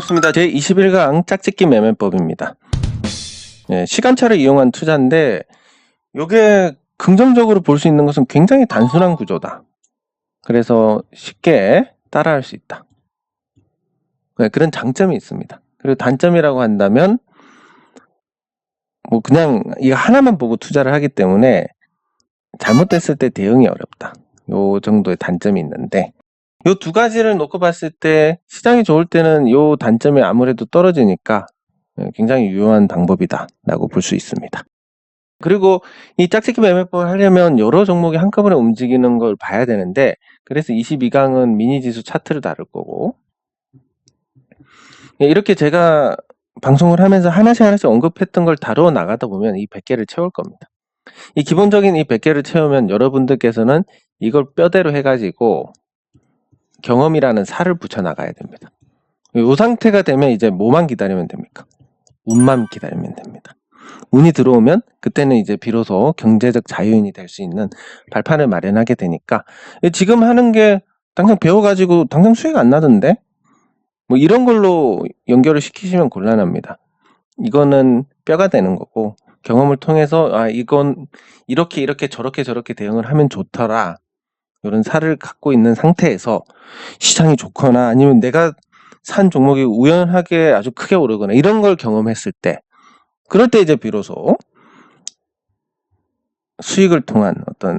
반갑습니다. 제21강 짝짓기 매매법입니다. 시간차를 이용한 투자인데 이게 긍정적으로 볼 수 있는 것은 굉장히 단순한 구조다. 그래서 쉽게 따라할 수 있다. 그런 장점이 있습니다. 그리고 단점이라고 한다면 뭐 그냥 이거 하나만 보고 투자를 하기 때문에 잘못됐을 때 대응이 어렵다. 요 정도의 단점이 있는데 요 두 가지를 놓고 봤을 때 시장이 좋을 때는 요 단점이 아무래도 떨어지니까 굉장히 유효한 방법이다 라고 볼 수 있습니다. 그리고 이 짝짓기 매매법을 하려면 여러 종목이 한꺼번에 움직이는 걸 봐야 되는데 그래서 22강은 미니지수 차트를 다룰 거고 이렇게 제가 방송을 하면서 하나씩 언급했던 걸 다루어 나가다 보면 이 100개를 채울 겁니다. 이 기본적인 이 100개를 채우면 여러분들께서는 이걸 뼈대로 해가지고 경험이라는 살을 붙여 나가야 됩니다. 이 상태가 되면 이제 뭐만 기다리면 됩니까? 운만 기다리면 됩니다. 운이 들어오면 그때는 이제 비로소 경제적 자유인이 될 수 있는 발판을 마련하게 되니까 지금 하는 게 당장 배워가지고 당장 수익 안 나던데 뭐 이런 걸로 연결을 시키시면 곤란합니다. 이거는 뼈가 되는 거고 경험을 통해서 아 이건 이렇게 저렇게 대응을 하면 좋더라 이런 살을 갖고 있는 상태에서 시장이 좋거나 아니면 내가 산 종목이 우연하게 아주 크게 오르거나 이런 걸 경험했을 때 그럴 때 이제 비로소 수익을 통한 어떤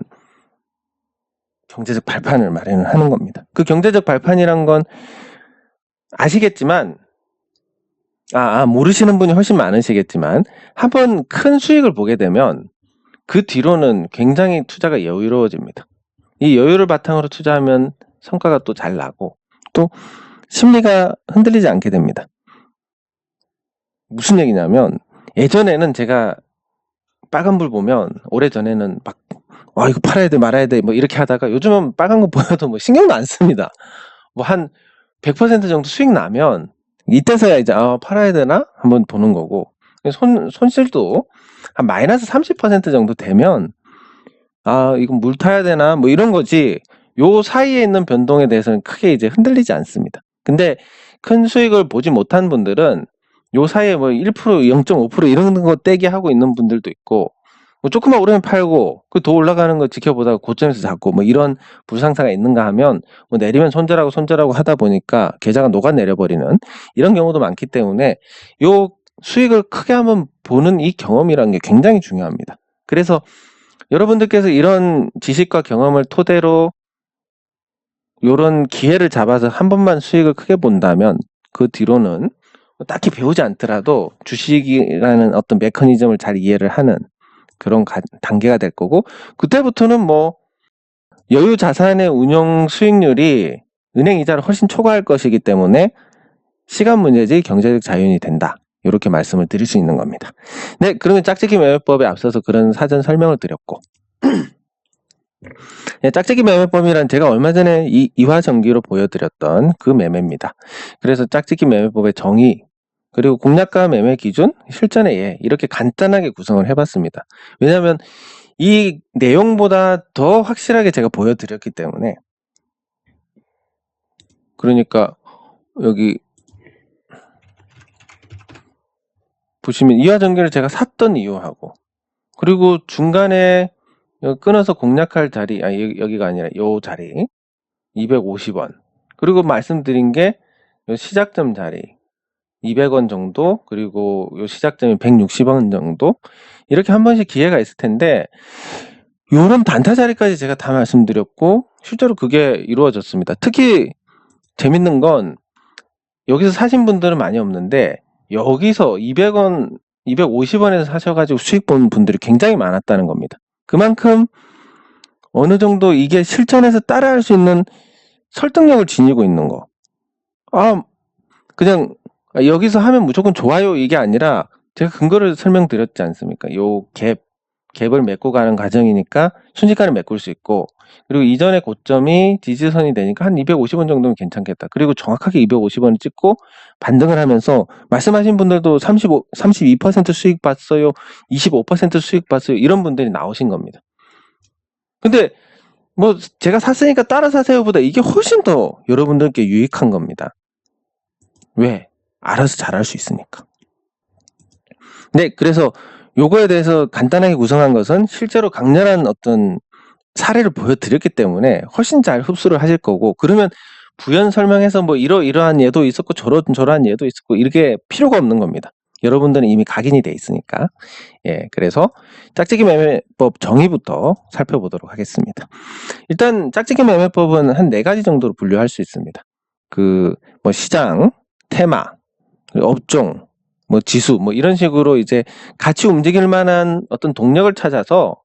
경제적 발판을 마련을 하는 겁니다. 그 경제적 발판이란 건 아시겠지만 모르시는 분이 훨씬 많으시겠지만 한번 큰 수익을 보게 되면 그 뒤로는 굉장히 투자가 여유로워집니다. 이 여유를 바탕으로 투자하면 성과가 또 잘 나고 또 심리가 흔들리지 않게 됩니다. 무슨 얘기냐면 예전에는 제가 빨간불 보면 오래전에는 막 이거 팔아야 돼 말아야 돼 뭐 이렇게 하다가 요즘은 빨간 거 보여도 뭐 신경도 안 씁니다. 뭐 한 100% 정도 수익 나면 이때서야 이제 팔아야 되나 한번 보는 거고 손실도 한 마이너스 30% 정도 되면 이건 물 타야 되나 뭐 이런 거지 요 사이에 있는 변동에 대해서는 크게 이제 흔들리지 않습니다. 근데 큰 수익을 보지 못한 분들은 요 사이에 뭐 1%, 0.5% 이런 거 떼기 하고 있는 분들도 있고 뭐 조금만 오르면 팔고 그 더 올라가는 거 지켜보다가 고점에서 잡고 뭐 이런 불상사가 있는가 하면 뭐 내리면 손절하고 하다 보니까 계좌가 녹아내려버리는 이런 경우도 많기 때문에 요 수익을 크게 한번 보는 이 경험이라는 게 굉장히 중요합니다. 그래서 여러분들께서 이런 지식과 경험을 토대로 이런 기회를 잡아서 한 번만 수익을 크게 본다면 그 뒤로는 딱히 배우지 않더라도 주식이라는 어떤 메커니즘을 잘 이해를 하는 그런 단계가 될 거고 그때부터는 뭐 여유 자산의 운용 수익률이 은행 이자를 훨씬 초과할 것이기 때문에 시간 문제지 경제적 자유인이 된다. 이렇게 말씀을 드릴 수 있는 겁니다. 네, 그러면 짝짓기 매매법에 앞서서 그런 사전 설명을 드렸고 짝짓기 매매법이란 제가 얼마 전에 이화전기로 보여드렸던 그 매매입니다. 그래서 짝짓기 매매법의 정의 그리고 공략가 매매 기준, 실전의 예 이렇게 간단하게 구성을 해봤습니다. 왜냐하면 이 내용보다 더 확실하게 제가 보여드렸기 때문에 그러니까 여기 보시면 이화전기를 제가 샀던 이유하고 그리고 중간에 끊어서 공략할 자리 여기가 아니라 요 자리 250원 그리고 말씀드린 게 시작점 자리 200원 정도 그리고 요 시작점이 160원 정도 이렇게 한 번씩 기회가 있을 텐데 요런 단타 자리까지 제가 다 말씀드렸고 실제로 그게 이루어졌습니다. 특히 재밌는 건 여기서 사신 분들은 많이 없는데 여기서 200원 250원에서 사셔가지고 수익 본 분들이 굉장히 많았다는 겁니다. 그만큼 어느 정도 이게 실전에서 따라할 수 있는 설득력을 지니고 있는 거. 그냥 여기서 하면 무조건 좋아요 이게 아니라 제가 근거를 설명드렸지 않습니까? 요 갭을 메고 가는 과정이니까 순식간에 메꿀 수 있고 그리고 이전의 고점이 지지선이 되니까 한 250원 정도면 괜찮겠다. 그리고 정확하게 250원을 찍고 반등을 하면서 말씀하신 분들도 32% 수익 봤어요. 25% 수익 봤어요. 이런 분들이 나오신 겁니다. 근데 뭐 제가 샀으니까 따라 사세요보다 이게 훨씬 더 여러분들께 유익한 겁니다. 왜? 알아서 잘할 수 있으니까. 네, 그래서 요거에 대해서 간단하게 구성한 것은 실제로 강렬한 어떤 사례를 보여드렸기 때문에 훨씬 잘 흡수를 하실 거고, 그러면 부연 설명해서 뭐 이러이러한 예도 있었고 저러한 예도 있었고 이렇게 필요가 없는 겁니다. 여러분들은 이미 각인이 돼 있으니까. 예, 그래서 짝짓기 매매법 정의부터 살펴보도록 하겠습니다. 일단 짝짓기 매매법은 한 4가지 정도로 분류할 수 있습니다. 뭐 시장, 테마, 업종, 뭐 지수, 뭐 이런 식으로 이제 같이 움직일 만한 어떤 동력을 찾아서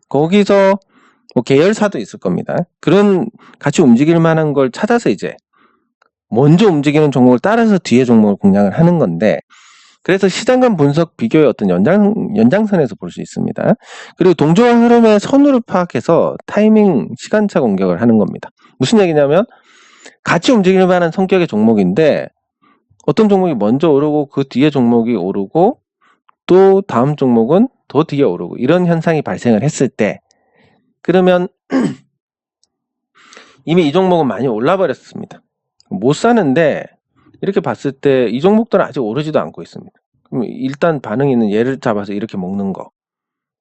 거기서 뭐 계열사도 있을 겁니다. 그런 같이 움직일 만한 걸 찾아서 이제 먼저 움직이는 종목을 따라서 뒤에 종목을 공략을 하는 건데, 그래서 시장 간 분석 비교의 어떤 연장선에서 볼 수 있습니다. 그리고 동조화 흐름의 선후를 파악해서 타이밍 시간차 공격을 하는 겁니다. 무슨 얘기냐면 같이 움직일 만한 성격의 종목인데 어떤 종목이 먼저 오르고 그 뒤에 종목이 오르고 또 다음 종목은 더 뒤에 오르고 이런 현상이 발생을 했을 때, 그러면 이미 이 종목은 많이 올라 버렸습니다. 못 사는데 이렇게 봤을 때 이 종목들은 아직 오르지도 않고 있습니다. 그럼 일단 반응이 있는 얘를 잡아서 이렇게 먹는 거.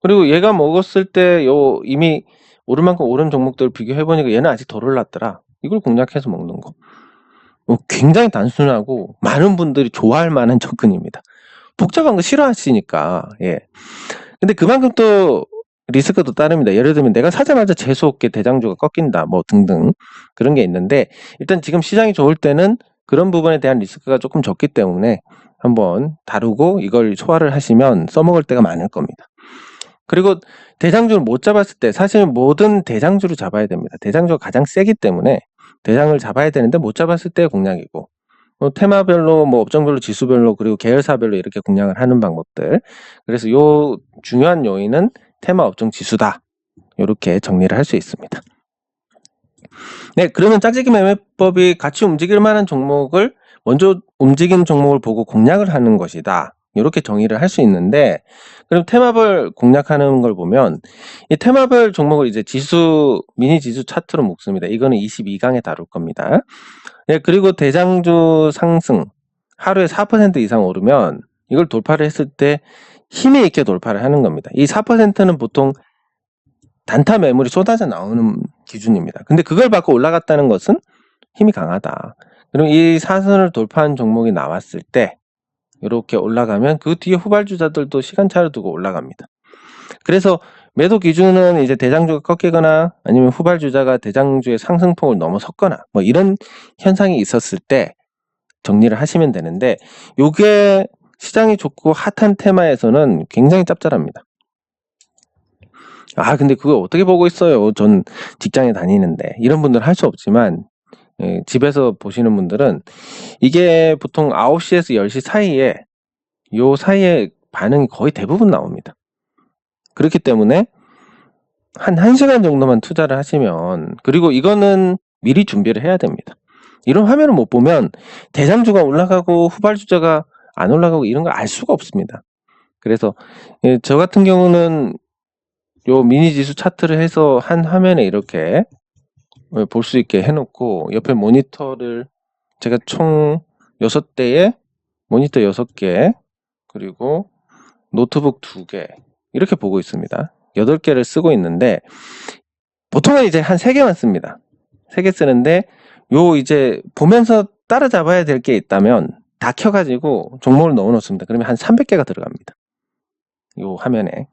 그리고 얘가 먹었을 때 이미 오를 만큼 오른 종목들을 비교해보니까 얘는 아직 덜 올랐더라. 이걸 공략해서 먹는 거. 굉장히 단순하고 많은 분들이 좋아할 만한 접근입니다. 복잡한 거 싫어하시니까. 예. 근데 그만큼 또 리스크도 따릅니다. 예를 들면 내가 사자마자 재수없게 대장주가 꺾인다 뭐 등등 그런 게 있는데, 일단 지금 시장이 좋을 때는 그런 부분에 대한 리스크가 조금 적기 때문에 한번 다루고 이걸 소화를 하시면 써먹을 때가 많을 겁니다. 그리고 대장주를 못 잡았을 때 사실 모든 대장주를 잡아야 됩니다. 대장주가 가장 세기 때문에 대장을 잡아야 되는데 못 잡았을 때 공략이고, 테마별로 뭐 업종별로 지수별로 그리고 계열사별로 이렇게 공략을 하는 방법들. 그래서 요 중요한 요인은 테마 업종 지수다. 이렇게 정리를 할 수 있습니다. 네, 그러면 짝짓기 매매법이 같이 움직일 만한 종목을 먼저 움직이는 종목을 보고 공략을 하는 것이다. 이렇게 정의를 할 수 있는데, 그럼 테마별 공략하는 걸 보면 이 테마별 종목을 이제 미니 지수 차트로 묶습니다. 이거는 22강에 다룰 겁니다. 네, 그리고 대장주 상승 하루에 4% 이상 오르면 이걸 돌파를 했을 때 힘이 있게 돌파를 하는 겁니다. 이 4%는 보통 단타 매물이 쏟아져 나오는 기준입니다. 근데 그걸 받고 올라갔다는 것은 힘이 강하다. 그럼 이 사선을 돌파한 종목이 나왔을 때 이렇게 올라가면 그 뒤에 후발주자들도 시간차를 두고 올라갑니다. 그래서 매도 기준은 이제 대장주가 꺾이거나 아니면 후발주자가 대장주의 상승폭을 넘어섰거나 뭐 이런 현상이 있었을 때 정리를 하시면 되는데, 요게 시장이 좋고 핫한 테마에서는 굉장히 짭짤합니다. 근데 그걸 어떻게 보고 있어요? 전 직장에 다니는데. 이런 분들은 할 수 없지만, 집에서 보시는 분들은 이게 보통 9시에서 10시 사이에 요 사이에 반응이 거의 대부분 나옵니다. 그렇기 때문에 한 1시간 정도만 투자를 하시면, 그리고 이거는 미리 준비를 해야 됩니다. 이런 화면을 못 보면 대장주가 올라가고 후발주자가 안 올라가고 이런 걸 알 수가 없습니다. 그래서 저 같은 경우는 요 미니 지수 차트를 해서 한 화면에 이렇게 볼 수 있게 해놓고 옆에 모니터를 제가 총 6대에 모니터 6개 그리고 노트북 2개 이렇게 보고 있습니다. 8개를 쓰고 있는데 보통은 이제 한 3개만 씁니다. 3개 쓰는데 요 이제 보면서 따라잡아야 될 게 있다면 다 켜가지고 종목을 넣어놓습니다. 그러면 한 300개가 들어갑니다. 요 화면에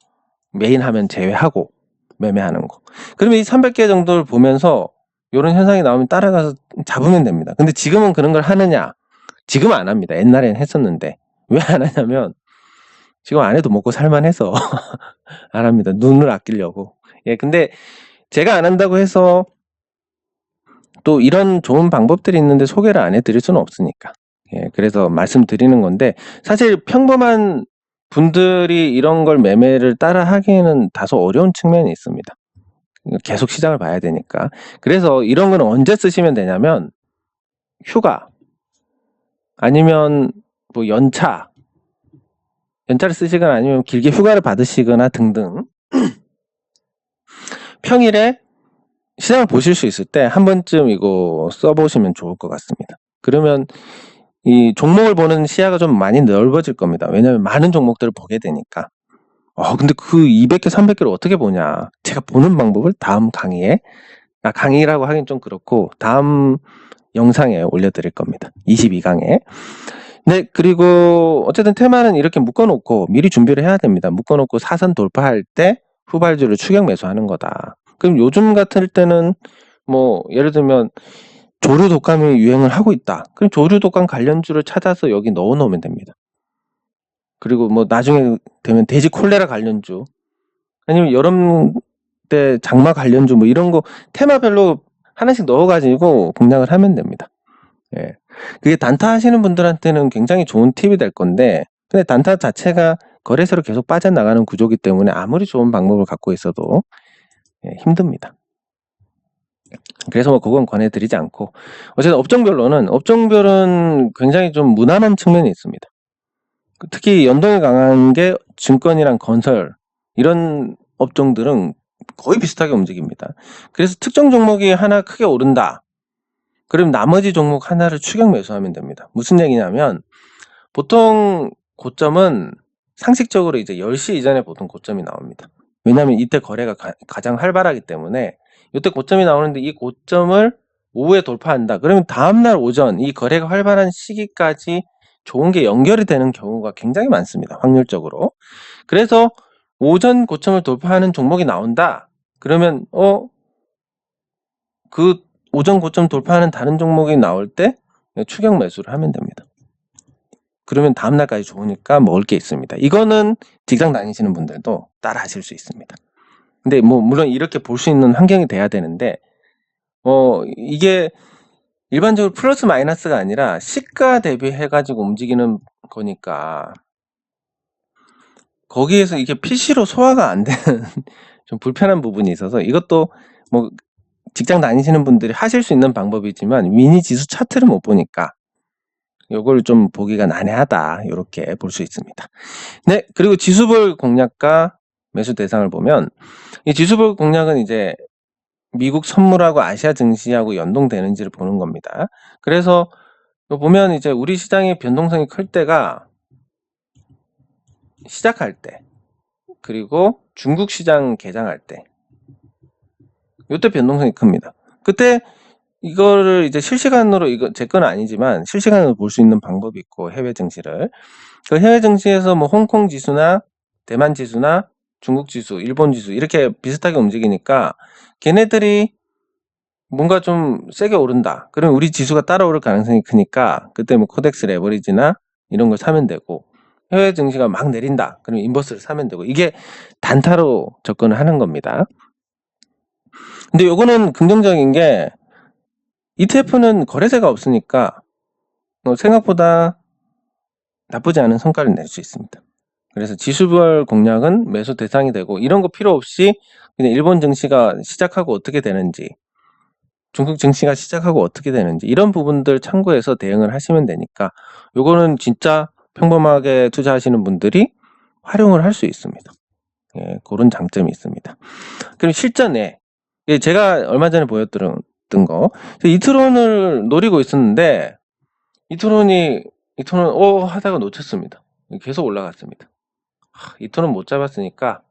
메인 화면 제외하고 매매하는 거. 그러면 이 300개 정도를 보면서 이런 현상이 나오면 따라가서 잡으면 됩니다. 근데 지금은 그런 걸 하느냐? 지금은 안 합니다. 옛날에는 했었는데 왜 안 하냐면 지금 안 해도 먹고 살만해서 안 합니다. 눈을 아끼려고. 예, 근데 제가 안 한다고 해서 또 이런 좋은 방법들이 있는데 소개를 안 해드릴 수는 없으니까. 예, 그래서 말씀드리는 건데, 사실 평범한 분들이 이런 걸 매매를 따라 하기에는 다소 어려운 측면이 있습니다. 계속 시장을 봐야 되니까. 그래서 이런 건 언제 쓰시면 되냐면 휴가 아니면 뭐 연차를 쓰시거나 아니면 길게 휴가를 받으시거나 등등 평일에 시장을 보실 수 있을 때 한 번쯤 이거 써보시면 좋을 것 같습니다. 그러면 이 종목을 보는 시야가 좀 많이 넓어질 겁니다. 왜냐하면 많은 종목들을 보게 되니까. 근데 그 200개, 300개를 어떻게 보냐. 제가 보는 방법을 다음 강의에, 강의라고 하긴 좀 그렇고, 다음 영상에 올려드릴 겁니다. 22강에. 네, 그리고 어쨌든 테마는 이렇게 묶어놓고 미리 준비를 해야 됩니다. 묶어놓고 사선 돌파할 때 후발주를 추격 매수하는 거다. 그럼 요즘 같을 때는 뭐 예를 들면 조류 독감이 유행을 하고 있다. 그럼 조류 독감 관련주를 찾아서 여기 넣어 놓으면 됩니다. 그리고 뭐 나중에 되면 돼지 콜레라 관련주, 아니면 여름 때 장마 관련주 뭐 이런 거 테마별로 하나씩 넣어가지고 공략을 하면 됩니다. 예. 그게 단타 하시는 분들한테는 굉장히 좋은 팁이 될 건데, 근데 단타 자체가 거래세로 계속 빠져나가는 구조기 때문에 아무리 좋은 방법을 갖고 있어도 힘듭니다. 그래서 뭐 그건 권해드리지 않고, 어쨌든 업종별은 굉장히 좀 무난한 측면이 있습니다. 특히 연동이 강한 게 증권이랑 건설, 이런 업종들은 거의 비슷하게 움직입니다. 그래서 특정 종목이 하나 크게 오른다. 그럼 나머지 종목 하나를 추격 매수하면 됩니다. 무슨 얘기냐면, 보통 고점은 상식적으로 이제 10시 이전에 보통 고점이 나옵니다. 왜냐하면 이때 거래가 가장 활발하기 때문에 이때 고점이 나오는데, 이 고점을 오후에 돌파한다. 그러면 다음날 오전 이 거래가 활발한 시기까지 좋은 게 연결이 되는 경우가 굉장히 많습니다. 확률적으로. 그래서 오전 고점을 돌파하는 종목이 나온다. 그러면 그 오전 고점 돌파하는 다른 종목이 나올 때 추격 매수를 하면 됩니다. 그러면 다음날까지 좋으니까 먹을 게 있습니다. 이거는 직장 다니시는 분들도 따라 하실 수 있습니다. 근데 뭐 물론 이렇게 볼 수 있는 환경이 돼야 되는데, 이게 일반적으로 플러스 마이너스가 아니라 시가 대비해가지고 움직이는 거니까, 거기에서 이게 PC로 소화가 안 되는 좀 불편한 부분이 있어서, 이것도 뭐 직장 다니시는 분들이 하실 수 있는 방법이지만 미니 지수 차트를 못 보니까 요걸 좀 보기가 난해하다, 이렇게 볼 수 있습니다. 네, 그리고 지수볼 공략과 매수 대상을 보면, 이 지수볼 공략은 이제 미국 선물하고 아시아 증시하고 연동되는지를 보는 겁니다. 그래서 보면 이제 우리 시장의 변동성이 클 때가 시작할 때, 그리고 중국 시장 개장할 때, 이때 변동성이 큽니다. 그때 이거를 이제 실시간으로, 이거 제 건 아니지만 실시간으로 볼 수 있는 방법이 있고, 해외 증시를. 그 해외 증시에서 뭐 홍콩 지수나 대만 지수나 중국 지수, 일본 지수 이렇게 비슷하게 움직이니까 걔네들이 뭔가 좀 세게 오른다. 그러면 우리 지수가 따라오를 가능성이 크니까 그때 뭐 코덱스 레버리지나 이런 걸 사면 되고, 해외 증시가 막 내린다. 그러면 인버스를 사면 되고, 이게 단타로 접근을 하는 겁니다. 근데 요거는 긍정적인 게 ETF는 거래세가 없으니까 생각보다 나쁘지 않은 성과를 낼 수 있습니다. 그래서 지수별 공략은 매수 대상이 되고, 이런 거 필요 없이 그냥 일본 증시가 시작하고 어떻게 되는지, 중국 증시가 시작하고 어떻게 되는지, 이런 부분들 참고해서 대응을 하시면 되니까, 요거는 진짜 평범하게 투자하시는 분들이 활용을 할 수 있습니다. 그런 장점이 있습니다. 그리고 실전에 제가 얼마 전에 보여드렸던 거, 이트론을 노리고 있었는데 이트론은 하다가 놓쳤습니다. 계속 올라갔습니다. 이트론 못 잡았으니까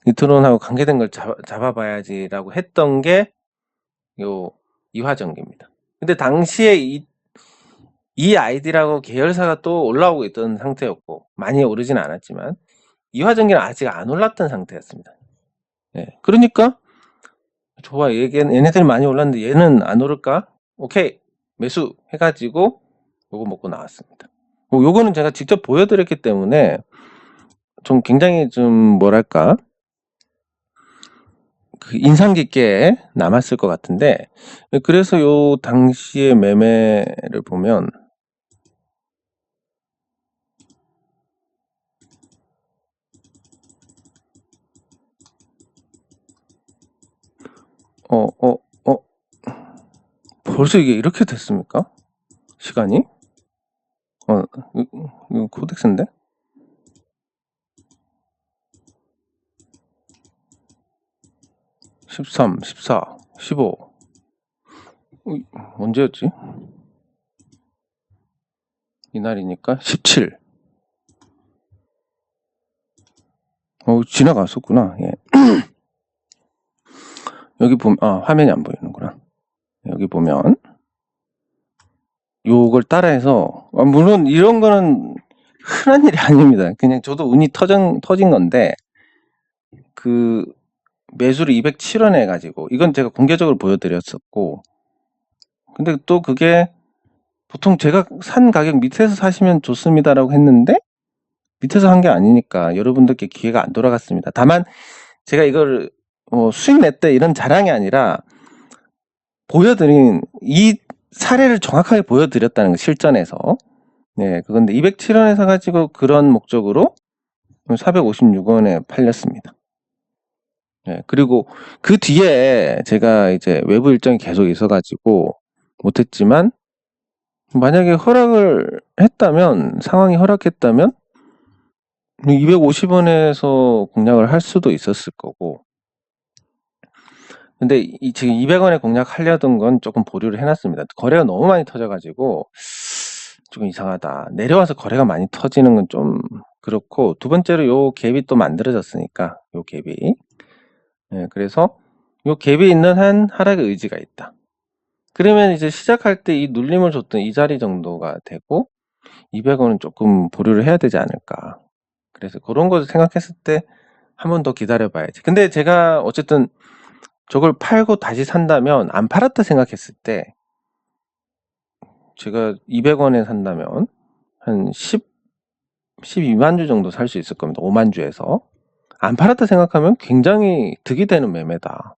이트론하고 관계된 걸 잡아봐야지라고 했던 게 요 이화전기입니다. 근데 당시에 이 아이디라고 계열사가 또 올라오고 있던 상태였고, 많이 오르진 않았지만 이화전기는 아직 안 올랐던 상태였습니다. 그러니까 좋아, 얘네들이 많이 올랐는데 얘는 안 오를까? 오케이, 매수 해가지고 요거 먹고 나왔습니다. 요거는 제가 직접 보여드렸기 때문에 좀 굉장히 좀 뭐랄까, 그 인상 깊게 남았을 것 같은데, 그래서 요 당시의 매매를 보면 벌써 이게 이렇게 됐습니까? 시간이? 이거 코덱스인데? 13, 14, 15. 언제였지? 이날이니까 17. 지나갔었구나. 예. 여기 보면, 화면이 안 보이는구나. 여기 보면, 요걸 따라해서, 물론 이런 거는 흔한 일이 아닙니다. 그냥 저도 운이 터진 건데, 그, 매수를 207원에 해가지고, 이건 제가 공개적으로 보여드렸었고, 근데 또 그게, 보통 제가 산 가격 밑에서 사시면 좋습니다라고 했는데, 밑에서 한 게 아니니까 여러분들께 기회가 안 돌아갔습니다. 다만, 제가 이걸, 수익 냈대 이런 자랑이 아니라, 보여드린, 이 사례를 정확하게 보여드렸다는 거, 실전에서. 네, 그건데 207원에 사가지고 그런 목적으로 456원에 팔렸습니다. 네, 그리고 그 뒤에 제가 이제 외부 일정이 계속 있어가지고 못했지만, 만약에 허락을 했다면, 상황이 허락했다면 250원에서 공략을 할 수도 있었을 거고, 근데 지금 200원에 공략하려던 건 조금 보류를 해놨습니다. 거래가 너무 많이 터져가지고 조금 이상하다. 내려와서 거래가 많이 터지는 건 좀 그렇고, 두 번째로 요 갭이 또 만들어졌으니까, 요 갭이. 예, 그래서 요 갭이 있는 한 하락의 의지가 있다. 그러면 이제 시작할 때 이 눌림을 줬던 이 자리 정도가 되고, 200원은 조금 보류를 해야 되지 않을까. 그래서 그런 것을 생각했을 때 한 번 더 기다려 봐야지. 근데 제가 어쨌든 저걸 팔고 다시 산다면, 안 팔았다 생각했을 때, 제가 200원에 산다면 한 12만 주 정도 살 수 있을 겁니다. 5만 주에서. 안 팔았다 생각하면 굉장히 득이 되는 매매다.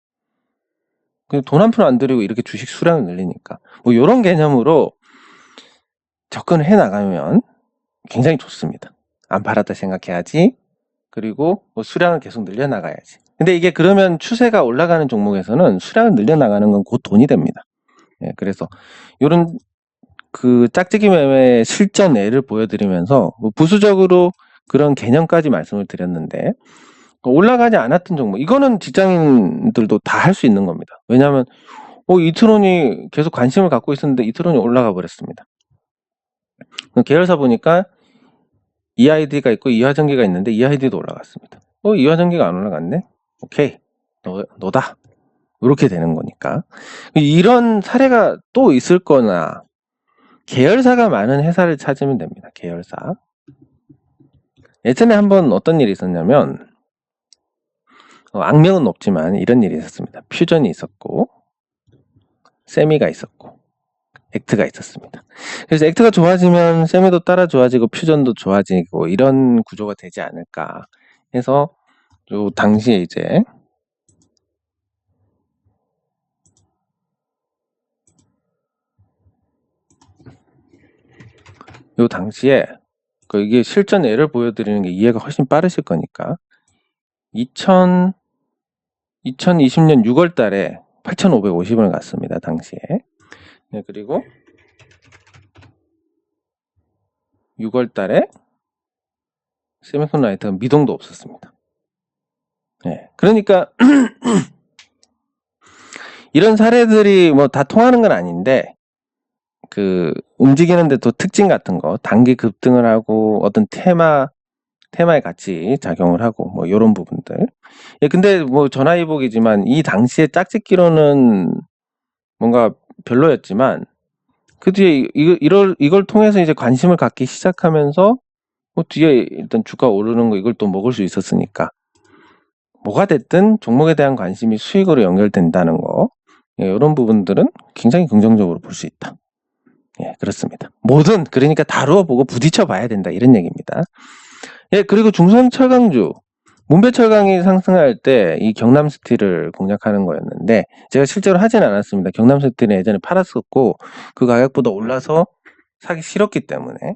돈 한 푼 안 들이고 이렇게 주식 수량을 늘리니까. 뭐 이런 개념으로 접근을 해 나가면 굉장히 좋습니다. 안 팔았다 생각해야지. 그리고 뭐 수량을 계속 늘려나가야지. 근데 이게 그러면 추세가 올라가는 종목에서는 수량을 늘려나가는 건 곧 돈이 됩니다. 예, 그래서 이런 그 짝짓기 매매의 실전 예를 보여드리면서 뭐 부수적으로 그런 개념까지 말씀을 드렸는데, 올라가지 않았던 종목, 이거는 직장인들도 다 할 수 있는 겁니다. 왜냐하면 이트론이 계속 관심을 갖고 있었는데 이트론이 올라가 버렸습니다. 계열사 보니까 EID가 있고 이화전기가 있는데 EID도 올라갔습니다. 이화전기가 안 올라갔네? 오케이, 너다. 이렇게 되는 거니까. 이런 사례가 또 있을 거나, 계열사가 많은 회사를 찾으면 됩니다. 계열사. 예전에 한번 어떤 일이 있었냐면, 악명은 없지만 이런 일이 있었습니다. 퓨전이 있었고, 세미가 있었고, 액트가 있었습니다. 그래서 액트가 좋아지면 세미도 따라 좋아지고 퓨전도 좋아지고 이런 구조가 되지 않을까 해서, 요 당시에 이제 이게 실전 예를 보여드리는 게 이해가 훨씬 빠르실 거니까, 2020년 6월 달에 8,550원을 갔습니다. 당시에. 네, 그리고 6월 달에 세미콘라이트가 미동도 없었습니다. 네, 그러니까 이런 사례들이 뭐 다 통하는 건 아닌데, 그 움직이는데 또 특징 같은 거, 단기 급등을 하고 어떤 테마에 같이 작용을 하고 뭐 이런 부분들. 예, 근데 뭐 전화위복이지만 이 당시에 짝짓기로는 뭔가 별로였지만, 그 뒤에 이걸 통해서 이제 관심을 갖기 시작하면서 뒤에 일단 주가 오르는 거, 이걸 또 먹을 수 있었으니까, 뭐가 됐든 종목에 대한 관심이 수익으로 연결된다는 거, 예, 이런 부분들은 굉장히 긍정적으로 볼 수 있다. 예, 그렇습니다. 뭐든 그러니까 다루어 보고 부딪혀 봐야 된다, 이런 얘기입니다. 예, 그리고 중성철강주, 문배철강이 상승할 때 이 경남스틸을 공략하는 거였는데, 제가 실제로 하진 않았습니다. 경남스틸은 예전에 팔았었고 그 가격보다 올라서 사기 싫었기 때문에.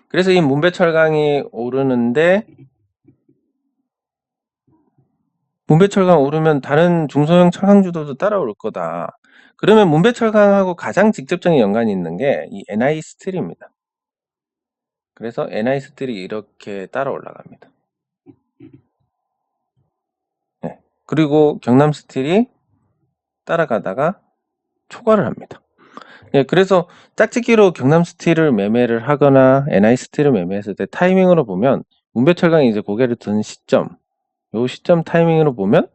그래서 이 문배철강이 오르는데, 문배철강 오르면 다른 중소형 철강주들도 따라올 거다. 그러면 문배철강하고 가장 직접적인 연관이 있는 게 이 NI스틸입니다. 그래서 NI스틸이 이렇게 따라 올라갑니다. 네. 그리고 경남스틸이 따라가다가 초과를 합니다. 예, 그래서 짝짓기로 경남스틸을 매매를 하거나 NI스틸을 매매했을 때 타이밍으로 보면 문배철강이 이제 고개를 드는 시점, 요 시점 타이밍으로 보면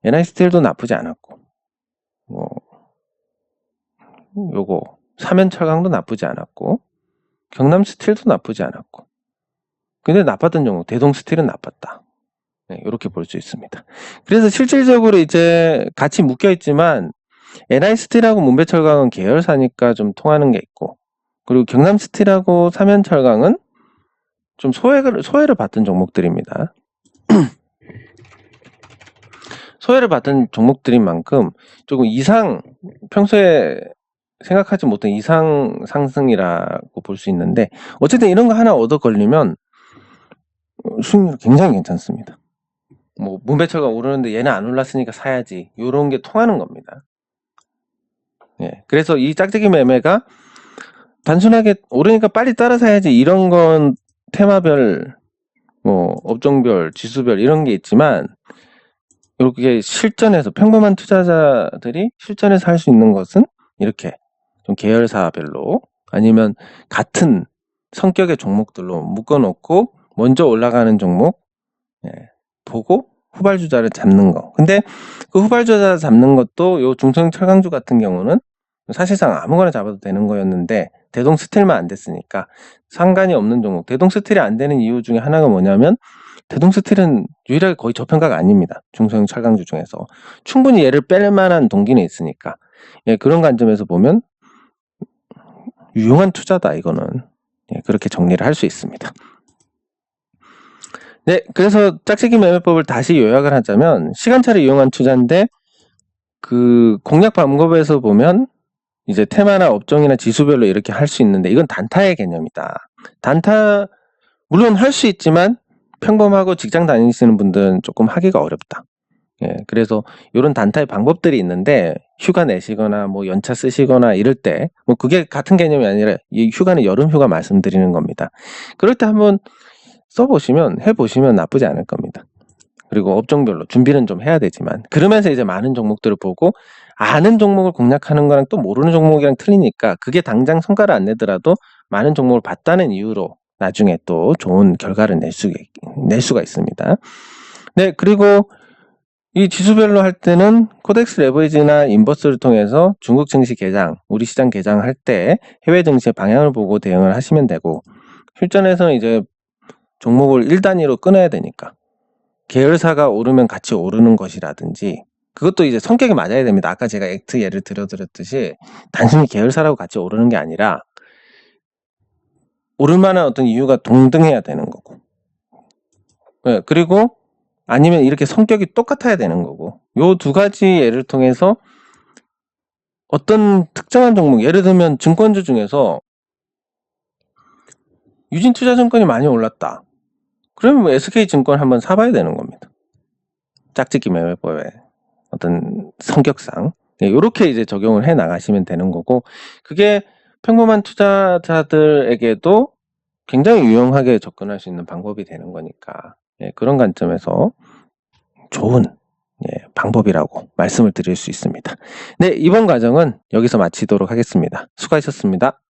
NI스틸도 나쁘지 않았고, 뭐 요거 삼연철강도 나쁘지 않았고, 경남스틸도 나쁘지 않았고, 근데 나빴던 종목 대동스틸은 나빴다. 네, 이렇게 볼 수 있습니다. 그래서 실질적으로 이제 같이 묶여 있지만 NI스틸하고 문배철강은 계열사니까 좀 통하는 게 있고, 그리고 경남스틸하고 삼연철강은 좀 소외를 받던 종목들입니다. 소외를 받은 종목들인 만큼 조금 평소에 생각하지 못한 이상 상승이라고 볼 수 있는데, 어쨌든 이런 거 하나 얻어 걸리면 수익률 굉장히 괜찮습니다. 뭐 문배철강 오르는데 얘는 안 올랐으니까 사야지, 이런 게 통하는 겁니다. 예, 그래서 이 짝짓기 매매가 단순하게 오르니까 빨리 따라 사야지 이런 건 테마별, 뭐 업종별, 지수별 이런 게 있지만, 이렇게 실전에서 평범한 투자자들이 실전에서 할 수 있는 것은 이렇게 좀 계열사별로 아니면 같은 성격의 종목들로 묶어놓고 먼저 올라가는 종목 보고 후발주자를 잡는 거. 근데 그 후발주자 잡는 것도 요 중성 철강주 같은 경우는 사실상 아무거나 잡아도 되는 거였는데 대동스틸만 안 됐으니까 상관이 없는 종목. 대동스틸이 안 되는 이유 중에 하나가 뭐냐면 대동스틸은 유일하게 거의 저평가가 아닙니다. 중소형 철강주 중에서 충분히 얘를 뺄 만한 동기는 있으니까. 예, 그런 관점에서 보면 유용한 투자다 이거는. 예, 그렇게 정리를 할 수 있습니다. 네, 그래서 짝짓기 매매법을 다시 요약을 하자면 시간차를 이용한 투자인데, 그 공략 방법에서 보면 이제 테마나 업종이나 지수별로 이렇게 할 수 있는데, 이건 단타의 개념이다. 단타 물론 할 수 있지만 평범하고 직장 다니시는 분들은 조금 하기가 어렵다. 예, 그래서 이런 단타의 방법들이 있는데, 휴가 내시거나 뭐 연차 쓰시거나 이럴 때, 뭐 그게 같은 개념이 아니라 이 휴가는 여름 휴가 말씀드리는 겁니다. 그럴 때 한번 해보시면 나쁘지 않을 겁니다. 그리고 업종별로 준비는 좀 해야 되지만, 그러면서 이제 많은 종목들을 보고 아는 종목을 공략하는 거랑 또 모르는 종목이랑 틀리니까 그게 당장 성과를 안 내더라도 많은 종목을 봤다는 이유로 나중에 또 좋은 결과를 낼 수가 있습니다. 네, 그리고 이 지수별로 할 때는 코덱스 레버리지나 인버스를 통해서 중국 증시 개장, 우리 시장 개장할 때 해외 증시의 방향을 보고 대응을 하시면 되고, 실전에서는 이제 종목을 1단위로 끊어야 되니까 계열사가 오르면 같이 오르는 것이라든지, 그것도 이제 성격이 맞아야 됩니다. 아까 제가 액트 예를 들어드렸듯이 단순히 계열사라고 같이 오르는 게 아니라 오를 만한 어떤 이유가 동등해야 되는 거고, 네, 그리고 아니면 이렇게 성격이 똑같아야 되는 거고, 요 두 가지 예를 통해서 어떤 특정한 종목, 예를 들면 증권주 중에서 유진투자증권이 많이 올랐다. 그러면 뭐 SK증권 한번 사봐야 되는 겁니다. 짝짓기 매매법의 어떤 성격상. 네, 이렇게 이제 적용을 해 나가시면 되는 거고, 그게 평범한 투자자들에게도 굉장히 유용하게 접근할 수 있는 방법이 되는 거니까, 예, 그런 관점에서 좋은 방법이라고 말씀을 드릴 수 있습니다. 네, 이번 과정은 여기서 마치도록 하겠습니다. 수고하셨습니다.